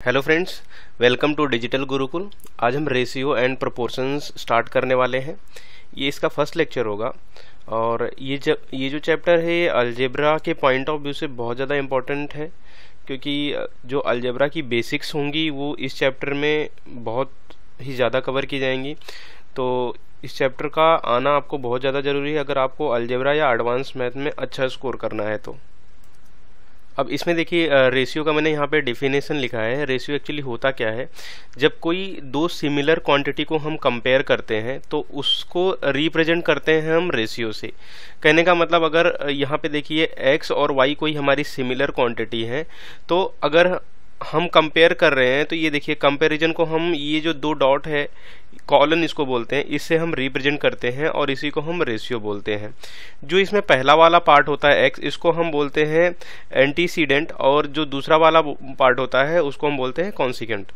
Hello friends, welcome to digital Gurukul. आज हम ratio and proportions start करने वाले हैं। ये इसका फर्स्ट लेक्चर होगा और ये जो चैप्टर है ये अलजेब्रा के पॉइंट ऑफ व्यू से बहुत ज़्यादा इम्पोर्टेंट है, क्योंकि जो अलजेब्रा की बेसिक्स होंगी वो इस चैप्टर में बहुत ही ज़्यादा कवर की जाएंगी। तो इस चैप्टर का आना आपको बहुत ज़्यादा ज़रूरी है अगर आपको अलजेब्रा या एडवांस मैथ में अच्छा स्कोर करना है। तो अब इसमें देखिए, रेशियो का मैंने यहाँ पे डेफिनेशन लिखा है। रेशियो एक्चुअली होता क्या है, जब कोई दो सिमिलर क्वांटिटी को हम कंपेयर करते हैं तो उसको रिप्रेजेंट करते हैं हम रेशियो से। कहने का मतलब, अगर यहाँ पे देखिए x और y कोई हमारी सिमिलर क्वांटिटी है, तो अगर हम कंपेयर कर रहे हैं तो ये देखिए कंपैरिजन को हम, ये जो दो डॉट है कॉलन इसको बोलते हैं, इससे हम रिप्रेजेंट करते हैं और इसी को हम रेशियो बोलते हैं। जो इसमें पहला वाला पार्ट होता है x, इसको हम बोलते हैं एंटीसीडेंट, और जो दूसरा वाला पार्ट होता है उसको हम बोलते हैं कॉन्सिक्वेंट।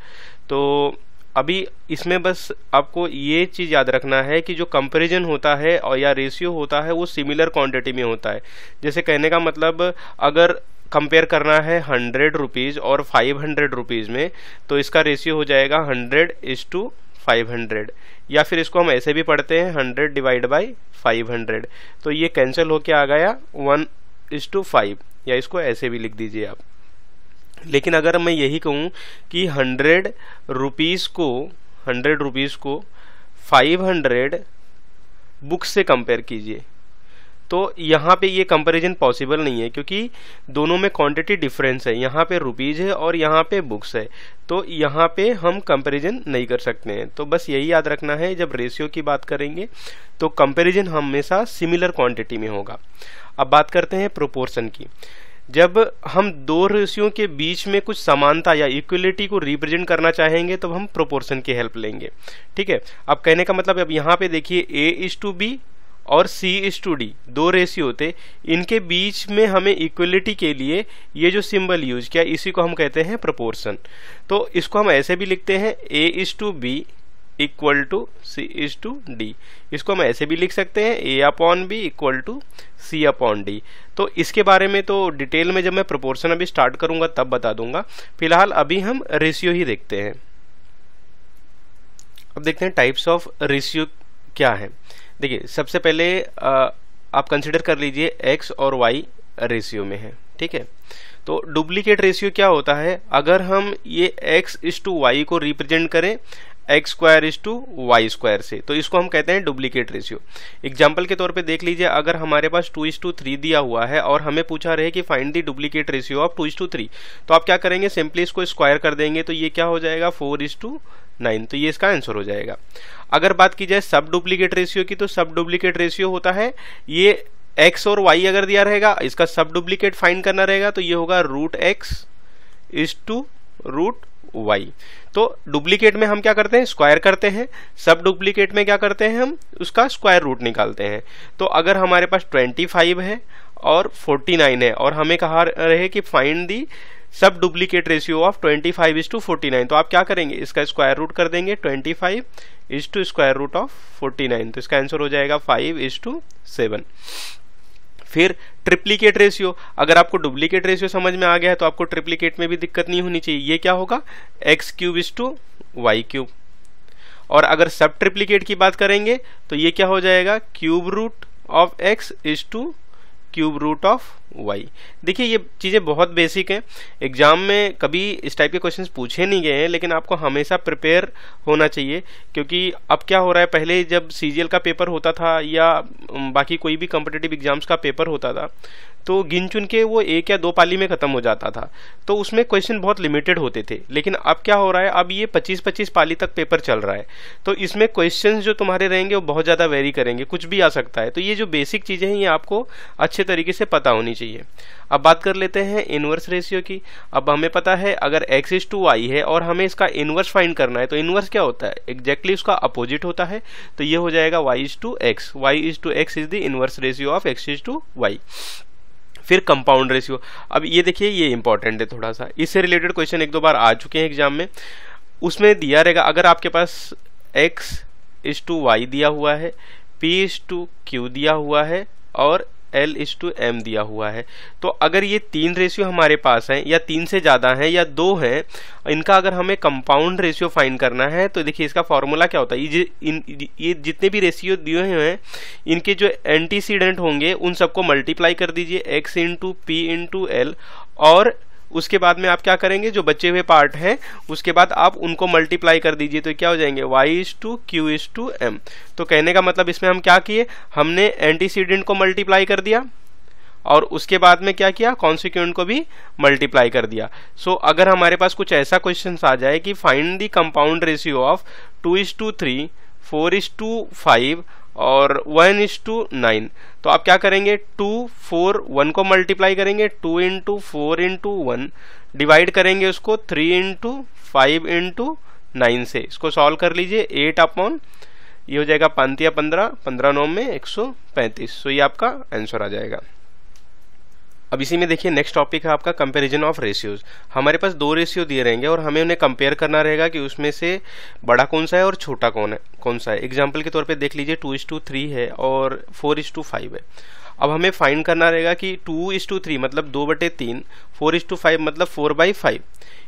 तो अभी इसमें बस आपको ये चीज याद रखना है कि जो कंपैरिजन होता है और या रेशियो होता है वो सिमिलर क्वांटिटी में होता है। जैसे कहने का मतलब, अगर कंपेयर करना है 100 रुपीज और 500 रुपीज में, तो इसका रेशियो हो जाएगा 100:500, या फिर इसको हम ऐसे भी पढ़ते हैं 100/500। तो ये कैंसिल होके आ गया 1:5, या इसको ऐसे भी लिख दीजिए आप। लेकिन अगर मैं यही कहूं कि 100 रुपीज को 500 बुक्स से कंपेयर कीजिए, तो यहाँ पे ये कंपैरिजन पॉसिबल नहीं है, क्योंकि दोनों में क्वांटिटी डिफरेंस है। यहाँ पे रुपीज है और यहाँ पे बुक्स है, तो यहाँ पे हम कंपैरिजन नहीं कर सकते हैं। तो बस यही याद रखना है, जब रेशियो की बात करेंगे तो कंपैरिजन हमेशा सिमिलर क्वांटिटी में होगा। अब बात करते हैं प्रोपोर्शन की। जब हम दो रेशियो के बीच में कुछ समानता या इक्वलिटी को रिप्रेजेंट करना चाहेंगे तो हम प्रोपोर्शन की हेल्प लेंगे। ठीक है, अब कहने का मतलब, अब यहाँ पे देखिए A:B और C:D दो रेशियो होते, इनके बीच में हमें इक्वलिटी के लिए ये जो सिंबल यूज किया, इसी को हम कहते हैं प्रोपोर्शन। तो इसको हम ऐसे भी लिखते हैं A:B = C:D। इसको हम ऐसे भी लिख सकते हैं A/B = C/D। तो इसके बारे में तो डिटेल में जब मैं प्रोपोर्शन अभी स्टार्ट करूंगा तब बता दूंगा। फिलहाल अभी हम रेशियो ही देखते हैं। अब देखते हैं टाइप्स ऑफ रेशियो क्या है। देखिए, सबसे पहले आप कंसिडर कर लीजिए x और y रेशियो में है। ठीक है, तो डुप्लीकेट रेशियो क्या होता है, अगर हम ये x:y को रिप्रेजेंट करें x² से, तो इसको हम कहते हैं डुप्लीकेट रेशियो। एग्जाम्पल के तौर पे देख लीजिए, अगर हमारे पास 2:3 दिया हुआ है और हमें पूछा रहे कि find the duplicate ratio of 2:3, तो आप क्या करेंगे, सिंपली इसको स्क्वायर कर देंगे, तो ये क्या हो जाएगा 4:9। तो ये इसका आंसर हो जाएगा। अगर बात की जाए सब डुप्लीकेट रेशियो की, तो सब डुप्लीकेट रेशियो होता है, ये x और y अगर दिया रहेगा, इसका सब डुप्लीकेट फाइंड करना रहेगा, तो ये होगा √x:√y। तो डुप्लीकेट में हम क्या करते हैं, स्क्वायर करते हैं। सब डुप्लीकेट में क्या करते हैं, हम उसका स्क्वायर रूट निकालते हैं। तो अगर हमारे पास 25 है और 49 है और हमें कहा रहे कि फाइंड दी सब डुप्लीकेट रेशियो ऑफ 25:49, तो आप क्या करेंगे, इसका स्क्वायर रूट कर देंगे 25/√49। तो इसका आंसर हो जाएगा 5:7। फिर ट्रिप्लीकेट रेशियो, अगर आपको डुप्लीकेट रेशियो समझ में आ गया है तो आपको ट्रिप्लीकेट में भी दिक्कत नहीं होनी चाहिए। ये क्या होगा, x³ और अगर सब ट्रिप्लीकेट की बात करेंगे तो ये क्या हो जाएगा, √(x)⁻√y। देखिए, ये चीजें बहुत बेसिक हैं, एग्जाम में कभी इस टाइप के क्वेश्चंस पूछे नहीं गए हैं, लेकिन आपको हमेशा प्रिपेयर होना चाहिए। क्योंकि अब क्या हो रहा है, पहले जब CGL का पेपर होता था या बाकी कोई भी कॉम्पिटिटिव एग्जाम्स का पेपर होता था, तो गिन चुन के वो 1 या 2 पाली में खत्म हो जाता था, तो उसमें क्वेश्चन बहुत लिमिटेड होते थे। लेकिन अब क्या हो रहा है, अब ये 25-25 पाली तक पेपर चल रहा है, तो इसमें क्वेश्चंस जो तुम्हारे रहेंगे वो बहुत ज्यादा वेरी करेंगे, कुछ भी आ सकता है। तो ये जो बेसिक चीजें हैं ये आपको अच्छे तरीके से पता होनी चाहिए। अब बात कर लेते हैं इनवर्स रेशियो की। अब हमें पता है, अगर x:y है और हमें इसका इनवर्स फाइंड करना है, तो इनवर्स क्या होता है, एग्जैक्टली उसका अपोजिट होता है। तो ये हो जाएगा y:x। y:x is the inverse ratio of x:y। फिर कंपाउंड रेशियो, अब ये देखिए, ये इंपॉर्टेंट है थोड़ा सा, इससे रिलेटेड क्वेश्चन 1-2 बार आ चुके हैं एग्जाम में। उसमें दिया रहेगा, अगर आपके पास x:y दिया हुआ है, p:q दिया हुआ है और L/m दिया हुआ है। तो अगर ये 3 रेशियो हमारे पास हैं या 3 से ज़्यादा हैं या 2 हैं, इनका अगर हमें कंपाउंड रेशियो फाइंड करना है तो देखिए इसका फॉर्मूला क्या होता है। ये जितने भी रेशियो दिए हुए हैं इनके जो एंटीसीडेंट होंगे उन सबको मल्टीप्लाई कर दीजिए x into P into L, और उसके बाद में आप क्या करेंगे, जो बचे हुए पार्ट हैं उसके बाद आप उनको मल्टीप्लाई कर दीजिए, तो क्या हो जाएंगे y/q/m। तो कहने का मतलब इसमें हम क्या किए, हमने एंटीसीडेंट को मल्टीप्लाई कर दिया और उसके बाद में क्या किया, कॉन्सिक्वेंट को भी मल्टीप्लाई कर दिया। सो अगर हमारे पास कुछ ऐसा क्वेश्चन आ जाए कि find the compound ratio of 2:3, 4:5 और 1:9, तो आप क्या करेंगे, 2, 4, 1 को मल्टीप्लाई करेंगे, 2 इंटू 4 इंटू 1 डिवाइड करेंगे उसको 3 इंटू 5 इंटू 9 से, इसको सॉल्व कर लीजिए। 8 अपॉन ये हो जाएगा 5 या 15, 15 9 में 135। तो ये आपका आंसर आ जाएगा। अब इसी में देखिए नेक्स्ट टॉपिक है आपका कंपैरिजन ऑफ रेशियोज। हमारे पास 2 रेशियो दिए रहेंगे और हमें उन्हें कंपेयर करना रहेगा कि उसमें से बड़ा कौन सा है और छोटा कौन सा है। एग्जांपल के तौर पे देख लीजिए 2:3 है और 4:5 है। अब हमें फाइंड करना रहेगा कि 2:3 मतलब 2/3, 4:5 मतलब 4/5,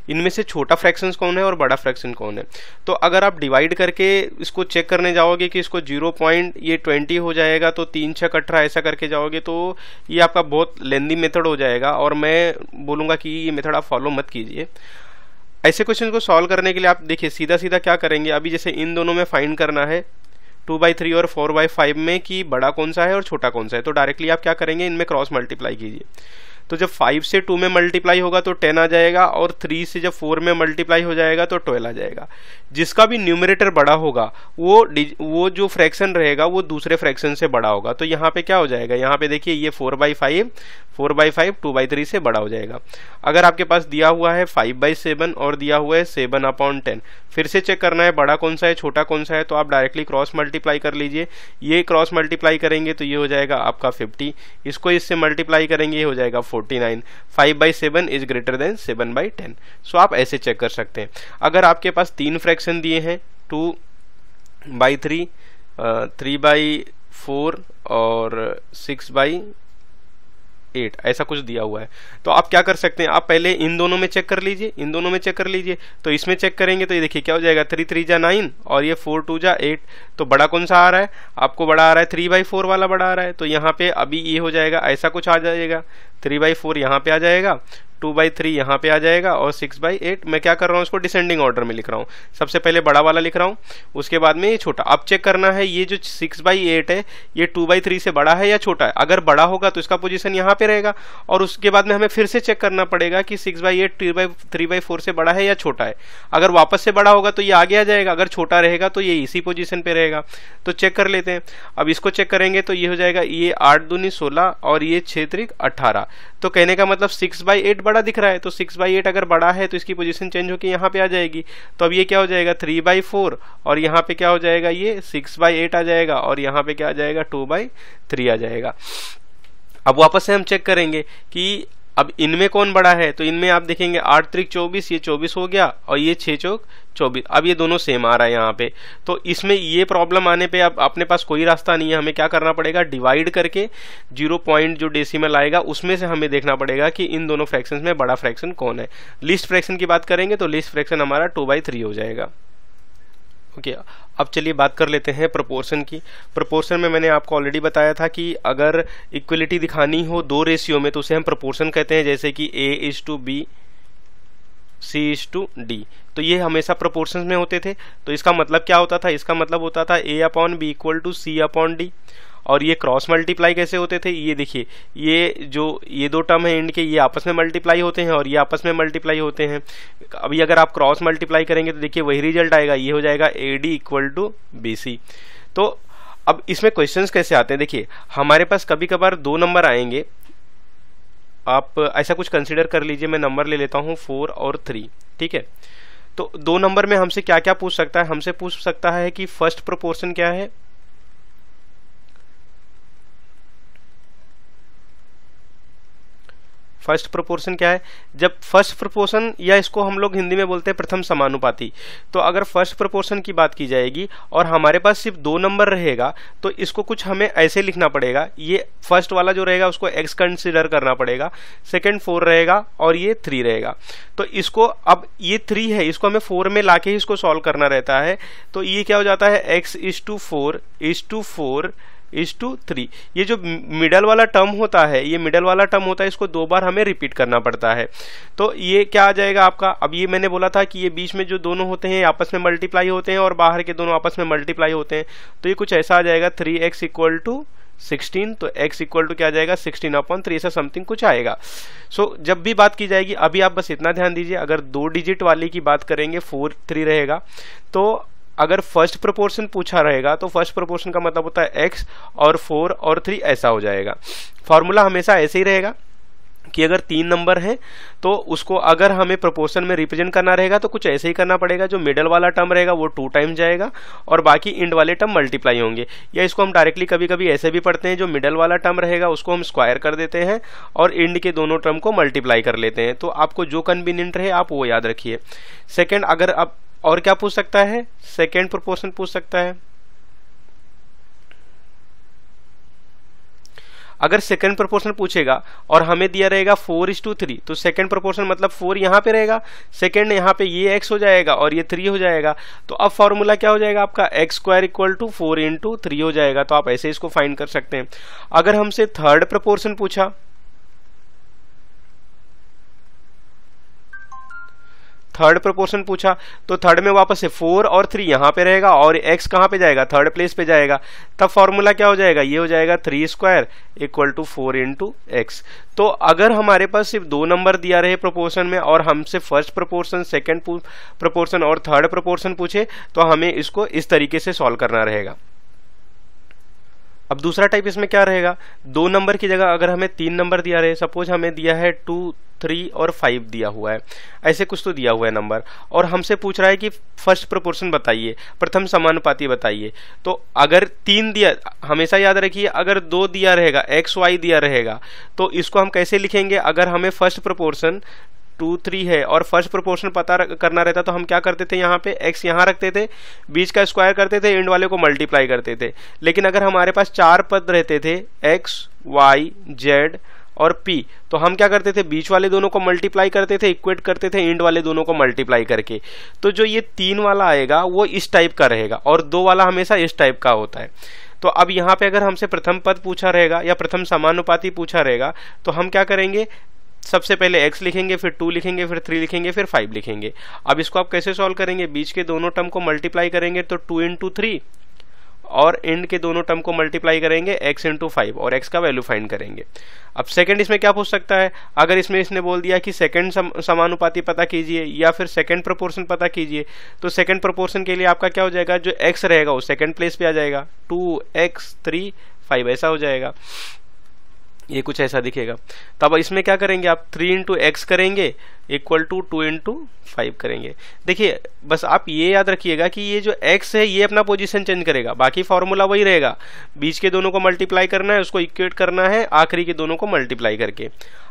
इनमें से छोटा फ्रैक्शन कौन है और बड़ा फ्रैक्शन कौन है। तो अगर आप डिवाइड करके इसको चेक करने जाओगे कि इसको 0.20 हो जाएगा, तो 3×6=18 ऐसा करके जाओगे तो ये आपका बहुत लेंदी मेथड हो जाएगा और मैं बोलूँगा कि ये मेथड आप फॉलो मत कीजिए। ऐसे क्वेश्चन को सॉल्व करने के लिए आप देखिए सीधा सीधा क्या करेंगे, अभी जैसे इन दोनों में फाइंड करना है 2/3 और 4/5 में कि बड़ा कौन सा है और छोटा कौन सा है, तो डायरेक्टली आप क्या करेंगे, इनमें क्रॉस मल्टीप्लाई कीजिए। तो जब 5 से 2 में मल्टीप्लाई होगा तो 10 आ जाएगा और 3 से जब 4 में मल्टीप्लाई हो जाएगा तो 12 आ जाएगा। जिसका भी न्यूमरेटर बड़ा होगा वो जो फ्रैक्शन रहेगा वो दूसरे फ्रैक्शन से बड़ा होगा। तो यहाँ पे क्या हो जाएगा, यहाँ पे देखिए ये 4/5 2/3 से बड़ा हो जाएगा। अगर आपके पास दिया हुआ है 5/7 और दिया हुआ है 7/10, फिर से चेक करना है बड़ा कौन सा है छोटा कौन सा है, तो आप डायरेक्टली क्रॉस मल्टीप्लाई कर लीजिए। ये क्रॉस मल्टीप्लाई करेंगे तो ये हो जाएगा आपका 50, इसको इससे मल्टीप्लाई करेंगे ये हो जाएगा 49। 5/7 इज ग्रेटर देन 7/10। सो आप ऐसे चेक कर सकते हैं। अगर आपके पास 3 फ्रैक्शन दिए हैं 2/3, 3/4 और 6/8 ऐसा कुछ दिया हुआ है, तो आप क्या कर सकते हैं, आप पहले इन दोनों में चेक कर लीजिए, तो इसमें चेक करेंगे तो ये देखिए क्या हो जाएगा, 3×3 = 9 और ये 4×2 = 8। तो बड़ा कौन सा आ रहा है, आपको बड़ा आ रहा है 3/4 वाला बड़ा आ रहा है। तो यहाँ पे अभी ये हो जाएगा, ऐसा कुछ आ जाएगा, 3/4 यहाँ पे आ जाएगा, 2/3 यहाँ पे आ जाएगा और 6/8 मैं क्या कर रहा हूँ, उसको डिसेंडिंग ऑर्डर में लिख रहा हूँ। सबसे पहले बड़ा वाला लिख रहा हूँ, उसके बाद में ये छोटा। अब चेक करना है ये जो 6/8 है ये 2/3 से बड़ा है या छोटा है। अगर बड़ा होगा तो इसका पोजीशन यहाँ पे रहेगा और उसके बाद में हमें फिर से चेक करना पड़ेगा कि 6/8 3/4 से बड़ा है या छोटा है। अगर वापस से बड़ा होगा तो ये आगे आ जाएगा, अगर छोटा रहेगा तो ये इसी पोजीशन पे रहेगा। तो चेक कर लेते हैं। अब इसको चेक करेंगे तो ये हो जाएगा, ये 8×2 = 16 और ये 6×3 = 18। तो कहने का मतलब 6/8 बड़ा दिख रहा है, तो 6/8 अगर बड़ा है तो इसकी पोजीशन चेंज होकर यहाँ पे आ जाएगी। तो अब ये क्या हो जाएगा, 3/4 और यहाँ पे क्या हो जाएगा, ये 6/8 आ जाएगा और यहाँ पे क्या आ जाएगा, 2/3 आ जाएगा। अब वापस से हम चेक करेंगे कि अब इनमें कौन बड़ा है, तो इनमें आप देखेंगे 8×3 = 24, ये 24 हो गया और ये 6×4 = 24। अब ये दोनों सेम आ रहा है यहाँ पे। तो इसमें ये प्रॉब्लम आने पे अब अपने पास कोई रास्ता नहीं है, हमें क्या करना पड़ेगा, डिवाइड करके 0 पॉइंट जो डेसिमल आएगा उसमें से हमें देखना पड़ेगा कि इन दोनों फ्रैक्शंस में बड़ा फ्रैक्शन कौन है। लीस्ट फ्रैक्शन की बात करेंगे तो लीस्ट फ्रैक्शन हमारा 2/3 हो जाएगा। ओके, अब चलिए बात कर लेते हैं प्रोपोर्शन की। प्रोपोर्शन में मैंने आपको ऑलरेडी बताया था कि अगर इक्वलिटी दिखानी हो 2 रेशियो में तो उसे हम प्रोपोर्शन कहते हैं, जैसे कि A/B, C/D। तो ये हमेशा प्रोपोर्शन में होते थे। तो इसका मतलब क्या होता था, इसका मतलब होता था A/B = C/D। और ये क्रॉस मल्टीप्लाई कैसे होते थे, ये देखिए ये 2 टर्म है एंड के, ये आपस में मल्टीप्लाई होते हैं और ये आपस में मल्टीप्लाई होते हैं। अभी अगर आप क्रॉस मल्टीप्लाई करेंगे तो देखिए वही रिजल्ट आएगा, ये हो जाएगा AD = BC। तो अब इसमें क्वेश्चंस कैसे आते हैं, देखिए हमारे पास कभी कभार 2 नंबर आएंगे। आप ऐसा कुछ कंसिडर कर लीजिए, मैं नंबर ले लेता हूँ 4 और 3, ठीक है। तो 2 नंबर में हमसे क्या क्या पूछ सकता है, हमसे पूछ सकता है कि फर्स्ट प्रोपोर्शन क्या है, फर्स्ट प्रोपोर्शन क्या है, जब फर्स्ट प्रोपोर्शन या इसको हम लोग हिंदी में बोलते हैं प्रथम समानुपाती, तो अगर फर्स्ट प्रोपोर्शन की बात की जाएगी और हमारे पास सिर्फ 2 नंबर रहेगा तो इसको कुछ हमें ऐसे लिखना पड़ेगा, ये फर्स्ट वाला जो रहेगा उसको x कंसिडर करना पड़ेगा, सेकंड 4 रहेगा और ये 3 रहेगा। तो इसको अब ये 3 है, इसको हमें 4 में लाके ही इसको सॉल्व करना रहता है। तो ये क्या हो जाता है, x is to 4 is to 4 is to 3। ये जो मिडल वाला टर्म होता है, ये मिडल वाला टर्म होता है, इसको 2 बार हमें रिपीट करना पड़ता है। तो ये क्या आ जाएगा आपका, अब ये मैंने बोला था कि ये बीच में जो दोनों होते हैं आपस में मल्टीप्लाई होते हैं और बाहर के दोनों आपस में मल्टीप्लाई होते हैं। तो ये कुछ ऐसा आ जाएगा 3x इक्वल टू 16, तो x इक्वल टू क्या आ जाएगा 16/3, ऐसा समथिंग कुछ आएगा। सो जब भी बात की जाएगी, अभी आप बस इतना ध्यान दीजिए, अगर 2 डिजिट वाली की बात करेंगे 4 3 रहेगा, तो अगर फर्स्ट प्रोपोर्शन पूछा रहेगा तो फर्स्ट प्रोपोर्शन का मतलब होता है x और 4 और 3 ऐसा हो जाएगा। फॉर्मूला हमेशा ऐसे ही रहेगा कि अगर 3 नंबर है तो उसको अगर हमें प्रोपोर्शन में रिप्रेजेंट करना रहेगा तो कुछ ऐसे ही करना पड़ेगा, जो मिडल वाला टर्म रहेगा वो 2 टाइम्स जाएगा और बाकी इंड वाले टर्म मल्टीप्लाई होंगे। या इसको हम डायरेक्टली कभी कभी ऐसे भी पढ़ते हैं, जो मिडल वाला टर्म रहेगा उसको हम स्क्वायर कर देते हैं और इंड के दोनों टर्म को मल्टीप्लाई कर लेते हैं। तो आपको जो कन्वीनियंट रहे आप वो याद रखिए। सेकेंड, अगर आप और क्या पूछ सकता है, सेकेंड प्रोपोर्शन पूछ सकता है। अगर सेकंड प्रोपोर्शन पूछेगा और हमें दिया रहेगा 4:3, तो सेकंड प्रोपोर्शन मतलब 4 यहां पे रहेगा, सेकंड यहां पे ये x हो जाएगा और ये 3 हो जाएगा। तो अब फॉर्मूला क्या हो जाएगा आपका, x² इक्वल टू 4 × 3 हो जाएगा। तो आप ऐसे इसको फाइंड कर सकते हैं। अगर हमसे थर्ड प्रोपोर्शन पूछा, थर्ड प्रोपोर्शन पूछा तो थर्ड में वापस से 4 और 3 यहां पे रहेगा और x कहां पे जाएगा, थर्ड प्लेस पे जाएगा। तब फॉर्मूला क्या हो जाएगा, ये हो जाएगा 3² इक्वल टू 4 × x। तो अगर हमारे पास सिर्फ 2 नंबर दिया रहे प्रोपोर्शन में और हमसे फर्स्ट प्रोपोर्शन, सेकंड प्रोपोर्शन और थर्ड प्रोपोर्शन पूछे तो हमें इसको इस तरीके से सॉल्व करना रहेगा। अब दूसरा टाइप इसमें क्या रहेगा, 2 नंबर की जगह अगर हमें 3 नंबर दिया रहे, सपोज हमें दिया है 2, 3 और 5 दिया हुआ है, ऐसे कुछ तो दिया हुआ है नंबर, और हमसे पूछ रहा है कि फर्स्ट प्रोपोर्शन बताइए, प्रथम समानुपाती बताइए। तो अगर 3 दिया, हमेशा याद रखिए अगर 2 दिया रहेगा, x y दिया रहेगा, तो इसको हम कैसे लिखेंगे, अगर हमें फर्स्ट प्रोपोर्शन 2, 3 है और फर्स्ट प्रोपोर्शन पता करना रहता तो हम क्या करते थे, यहाँ पे x यहाँ रखते थे, बीच का स्क्वायर करते थे, एंड वाले को मल्टीप्लाई करते थे। लेकिन अगर हमारे पास 4 पद रहते थे x, y, z और p, तो हम क्या करते थे, बीच वाले दोनों को मल्टीप्लाई करते थे, इक्वेट करते थे एंड वाले दोनों को मल्टीप्लाई करके। तो जो ये 3 वाला आएगा वो इस टाइप का रहेगा और 2 वाला हमेशा इस टाइप का होता है। तो अब यहाँ पे अगर हमसे प्रथम पद पूछा रहेगा या प्रथम समानुपाती पूछा रहेगा तो हम क्या करेंगे, सबसे पहले x लिखेंगे, फिर 2 लिखेंगे, फिर 3 लिखेंगे, फिर 5 लिखेंगे। अब इसको आप कैसे सॉल्व करेंगे, बीच के दोनों टर्म को मल्टीप्लाई करेंगे तो 2 × 3 और एंड के दोनों टर्म को मल्टीप्लाई करेंगे x × 5 और x का वैल्यू फाइंड करेंगे। अब सेकंड इसमें क्या पूछ सकता है, अगर इसमें इसने बोल दिया कि सेकंड समानुपाती पता कीजिए या फिर सेकंड प्रोपोर्शन पता कीजिए, तो सेकंड प्रोपोर्शन के लिए आपका क्या हो जाएगा, जो x रहेगा वो सेकंड प्लेस पे आ जाएगा, 2x 3 5 ऐसा हो जाएगा। ये कुछ ऐसा दिखेगा। तब इसमें क्या करेंगे आप, 3 × x करेंगे इक्वल टू 2 × 5 करेंगे। देखिए बस आप ये याद रखिएगा कि ये जो x है ये अपना पोजीशन चेंज करेगा, बाकी फॉर्मूला वही रहेगा, बीच के दोनों को मल्टीप्लाई करना है, उसको इक्वेट करना है आखिरी के दोनों को मल्टीप्लाई करके।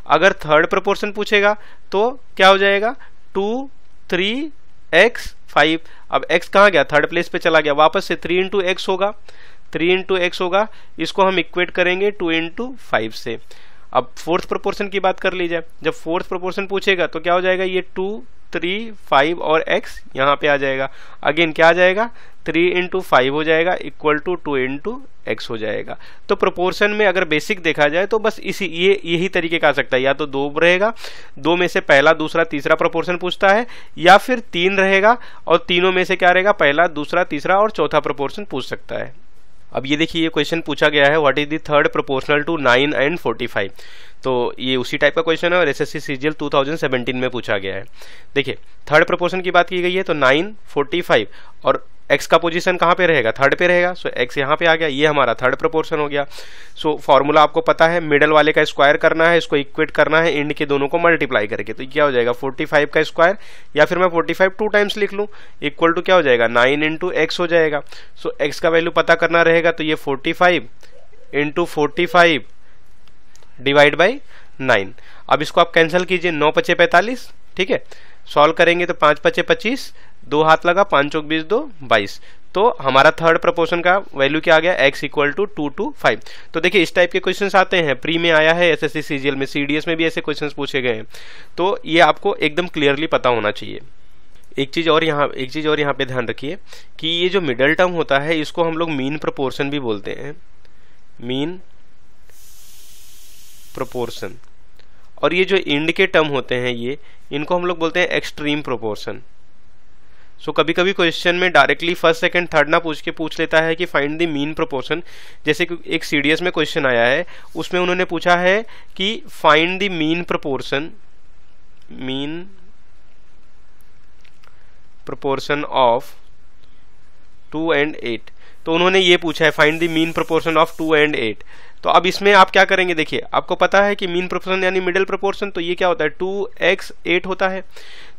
अगर थर्ड प्रोपोर्शन पूछेगा तो क्या हो जाएगा, 2, 3, x 5। अब x कहाँ गया, थर्ड प्लेस पे चला गया, वापस से 3 × x होगा, 3 × x होगा, इसको हम इक्वेट करेंगे 2 × 5 से। अब फोर्थ प्रोपोर्शन की बात कर लीजिए, जब फोर्थ प्रोपोर्शन पूछेगा तो क्या हो जाएगा, ये 2, 3, 5 और x यहाँ पे आ जाएगा, अगेन क्या आ जाएगा, 3 × 5 हो जाएगा इक्वल टू 2 × x हो जाएगा। तो प्रोपोर्शन में अगर बेसिक देखा जाए तो बस इसी यही तरीके का आ सकता है, या तो 2 रहेगा, 2 में से पहला, दूसरा, तीसरा प्रोपोर्शन पूछता है, या फिर 3 रहेगा और तीनों में से क्या रहेगा, पहला, दूसरा, तीसरा और चौथा प्रोपोर्शन पूछ सकता है। अब ये देखिए, ये क्वेश्चन पूछा गया है, what is the third proportional to 9 and 45। तो ये उसी टाइप का क्वेश्चन है और एसएससी सीजीएल 2017 में पूछा गया है। देखिए थर्ड प्रोपोर्शन की बात की गई है, तो 9, 45 और x का पोजीशन कहाँ पे रहेगा, थर्ड पे रहेगा, सो x यहाँ पे आ गया, ये हमारा थर्ड प्रोपोर्शन हो गया। सो फॉर्मूला आपको पता है, मिडल वाले का स्क्वायर करना है, इसको इक्वेट करना है एंड के दोनों को मल्टीप्लाई करके, तो क्या हो जाएगा 45 का स्क्वायर, या फिर मैं 45 2 टाइम्स लिख लूँ, इक्वल टू क्या हो जाएगा 9 × x हो जाएगा। सो x का वैल्यू पता करना रहेगा, तो ये 45 × 45 डिवाइड बाई 9। अब इसको आप कैंसिल कीजिए, 9 पचे 45, ठीक है। सॉल्व करेंगे तो 5 पचे 25, 2 हाथ लगा, 5 चौक 20, 2 22। तो हमारा थर्ड प्रोपोर्शन का वैल्यू क्या आ गया, x इक्वल टू 2 to 5। तो देखिए इस टाइप के क्वेश्चंस आते हैं, प्री में आया है, एसएससी सीजीएल में, सीडीएस में भी ऐसे क्वेश्चंस पूछे गए हैं। तो ये आपको एकदम क्लियरली पता होना चाहिए। एक चीज और यहाँ पे ध्यान रखिए कि ये जो मिडल टर्म होता है इसको हम लोग मीन प्रोपोर्शन भी बोलते हैं, मीन प्रोपोर्शन। और ये जो इंड के टर्म होते हैं ये, इनको हम लोग बोलते हैं एक्सट्रीम प्रोपोर्शन। सो कभी कभी क्वेश्चन में डायरेक्टली फर्स्ट सेकंड थर्ड ना पूछ लेता है कि फाइंड द मीन प्रोपोर्शन। जैसे कि एक सीडीएस में क्वेश्चन आया है, उसमें उन्होंने पूछा है कि find the mean proportion, mean proportion of 2 and 8। तो उन्होंने ये पूछा है find the mean proportion of 2 and 8। तो अब इसमें आप क्या करेंगे, देखिए आपको पता है कि मीन प्रोपोर्शन यानी मिडिल प्रोपोर्शन, तो ये क्या होता है 2x 8 होता है।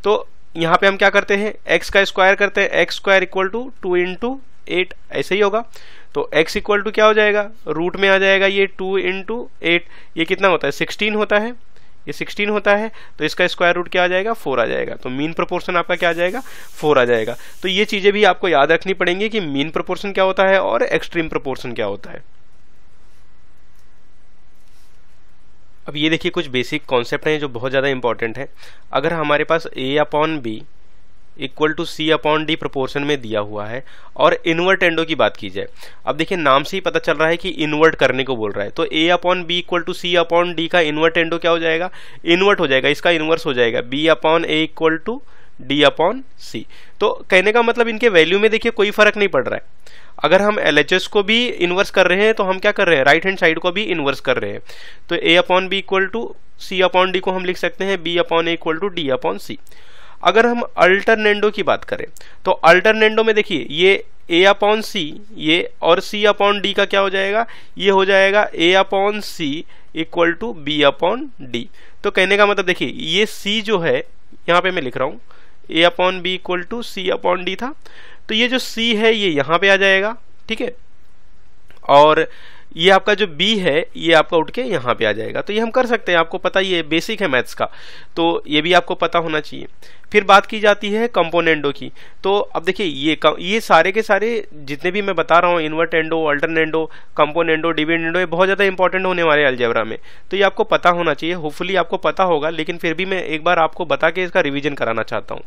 तो यहाँ पे हम क्या करते हैं, x का स्क्वायर करते हैं, x square equal to 2 into 8, ऐसे ही होगा। तो x इक्वल टू क्या हो जाएगा, रूट में आ जाएगा ये 2 into 8, ये कितना होता है 16 होता है, ये 16 होता है। तो इसका स्क्वायर रूट क्या आ जाएगा, 4 आ जाएगा। तो मीन प्रोपोर्शन आपका क्या आ जाएगा, 4 आ जाएगा। तो ये चीजें भी आपको याद रखनी पड़ेंगी कि मीन प्रोपोर्शन क्या होता है और एक्सट्रीम प्रोपोर्शन क्या होता है। अब ये देखिए कुछ बेसिक कॉन्सेप्ट हैं जो बहुत ज़्यादा इंपॉर्टेंट है। अगर हमारे पास a/b equal to c/d proportion में दिया हुआ है और इनवर्ट एंडो की बात की जाए, अब देखिए नाम से ही पता चल रहा है कि इनवर्ट करने को बोल रहा है। तो a/b इक्वल टू c/d का इनवर्ट एंडो क्या हो जाएगा, इनवर्ट हो जाएगा, इसका इनवर्स हो जाएगा b/a इक्वल टू d/c। तो कहने का मतलब इनके वैल्यू में देखिए कोई फर्क नहीं पड़ रहा है। अगर हम LHS को भी इन्वर्स कर रहे हैं तो हम क्या कर रहे हैं, राइट हैंड साइड को भी इन्वर्स कर रहे हैं। तो a/b इक्वल टू c/d को हम लिख सकते हैं b/a इक्वल टू d/c। अगर हम अल्टरनेंडो की बात करें तो अल्टरनेंडो में देखिए ये a/c ये और c/d का क्या हो जाएगा, ये हो जाएगा a/c इक्वल टू b/d। तो कहने का मतलब देखिए ये c जो है, यहाँ पे मैं लिख रहा हूँ a/b इक्वल टू c/d था, तो ये जो c है ये यहाँ पे आ जाएगा, ठीक है। और ये आपका जो b है ये आपका उठ के यहाँ पे आ जाएगा। तो ये हम कर सकते हैं, आपको पता ही है, बेसिक है मैथ्स का, तो ये भी आपको पता होना चाहिए। फिर बात की जाती है कंपोनेंडो की। तो अब देखिए ये सारे के सारे जितने भी मैं बता रहा हूँ, इन्वर्टेंडो, अल्टरनेंडो, कंपोनेंडो, डिविडेंडो, ये बहुत ज़्यादा इंपॉर्टेंट होने वाले अलजेब्रा में। तो ये आपको पता होना चाहिए, होपफुली आपको पता होगा, लेकिन फिर भी मैं एक बार आपको बता के इसका रिवीजन कराना चाहता हूँ।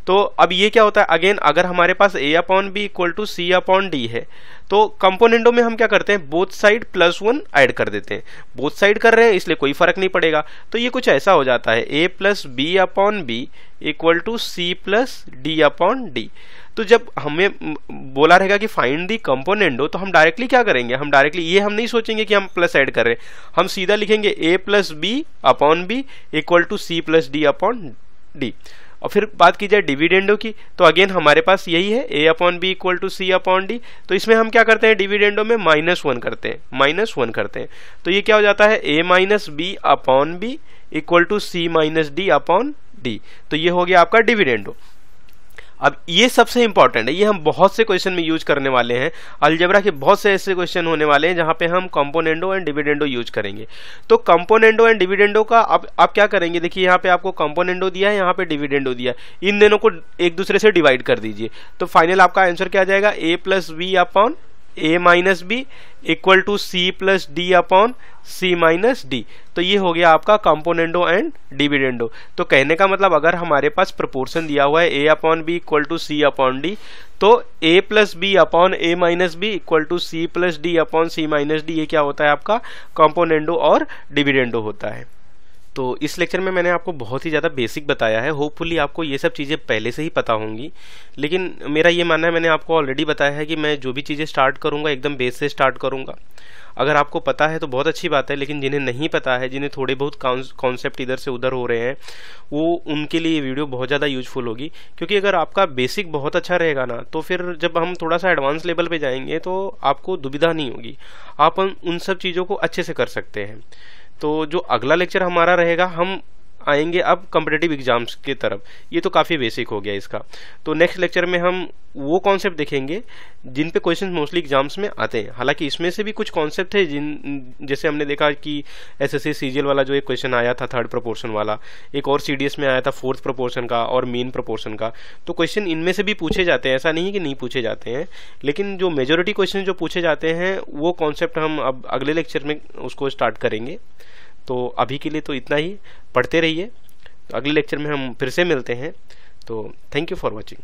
तो अब ये क्या होता है, अगेन अगर हमारे पास a/b इक्वल टू c/d है तो कंपोनेंडो में हम क्या करते हैं, बोथ साइड +1 ऐड कर देते हैं। बोथ साइड कर रहे हैं इसलिए कोई फर्क नहीं पड़ेगा। तो ये कुछ ऐसा हो जाता है a + b/b equal to c + d/d। तो जब हमें बोला रहेगा कि फाइंड दी कंपोनेंडो, तो हम डायरेक्टली क्या करेंगे, हम डायरेक्टली ये हम नहीं सोचेंगे कि हम प्लस ऐड कर रहे हैं, हम सीधा लिखेंगे a + b/b equal to c + d/d। और फिर बात की जाए डिविडेंडो की, तो अगेन हमारे पास यही है a/b इक्वल टू c/d। तो इसमें हम क्या करते हैं, डिविडेंडो में -1 करते हैं, तो ये क्या हो जाता है a - b/b equal to c - d/d। तो ये हो गया आपका डिविडेंडो। अब ये सबसे इंपॉर्टेंट है, ये हम बहुत से क्वेश्चन में यूज करने वाले हैं, अलजेब्रा के बहुत से ऐसे क्वेश्चन होने वाले हैं जहां पे हम कंपोनेंडो एंड डिविडेंडो यूज करेंगे। तो कंपोनेंडो एंड डिविडेंडो का अब आप क्या करेंगे, देखिए यहाँ पे आपको कंपोनेंडो दिया है, यहाँ पे डिविडेंडो दिया है, इन दोनों को एक दूसरे से डिवाइड कर दीजिए। तो फाइनल आपका आंसर क्या आ जाएगा, a + b/a - b equal to c + d/c - d। तो ये हो गया आपका कंपोनेंडो एंड डिविडेंडो। तो कहने का मतलब अगर हमारे पास प्रोपोर्शन दिया हुआ है a/b इक्वल टू c/d, तो a + b/a - b equal to c + d/c - d, ये क्या होता है आपका कंपोनेंडो और डिविडेंडो होता है। तो इस लेक्चर में मैंने आपको बहुत ही ज़्यादा बेसिक बताया है, होपफुली आपको ये सब चीज़ें पहले से ही पता होंगी, लेकिन मेरा ये मानना है, मैंने आपको ऑलरेडी बताया है कि मैं जो भी चीज़ें स्टार्ट करूँगा एकदम बेस से स्टार्ट करूँगा। अगर आपको पता है तो बहुत अच्छी बात है, लेकिन जिन्हें नहीं पता है, जिन्हें थोड़े बहुत कॉन्सेप्ट इधर से उधर हो रहे हैं, वो उनके लिए ये वीडियो बहुत ज़्यादा यूजफुल होगी। क्योंकि अगर आपका बेसिक बहुत अच्छा रहेगा ना, तो फिर जब हम थोड़ा सा एडवांस लेवल पे जाएंगे तो आपको दुविधा नहीं होगी, आप उन सब चीज़ों को अच्छे से कर सकते हैं। तो जो अगला लेक्चर हमारा रहेगा, हम आएंगे अब कॉम्पिटिटिव एग्जाम्स की तरफ। ये तो काफ़ी बेसिक हो गया इसका। तो नेक्स्ट लेक्चर में हम वो कॉन्सेप्ट देखेंगे जिन पे क्वेश्चन मोस्टली एग्जाम्स में आते हैं। हालांकि इसमें से भी कुछ कॉन्सेप्ट है जिन, जैसे हमने देखा कि एसएससी सीजीएल वाला जो एक क्वेश्चन आया था थर्ड प्रोपोर्शन वाला, एक और सीडीएस में आया था फोर्थ प्रोपोर्शन का और मेन प्रोपोर्शन का। तो क्वेश्चन इनमें से भी पूछे जाते हैं, ऐसा नहीं है कि नहीं पूछे जाते हैं, लेकिन जो मेजोरिटी क्वेश्चन जो पूछे जाते हैं वो कॉन्सेप्ट हम अब अगले लेक्चर में उसको स्टार्ट करेंगे। तो अभी के लिए तो इतना ही, पढ़ते रहिए। अगले लेक्चर में हम फिर से मिलते हैं। तो थैंक यू फॉर वॉचिंग।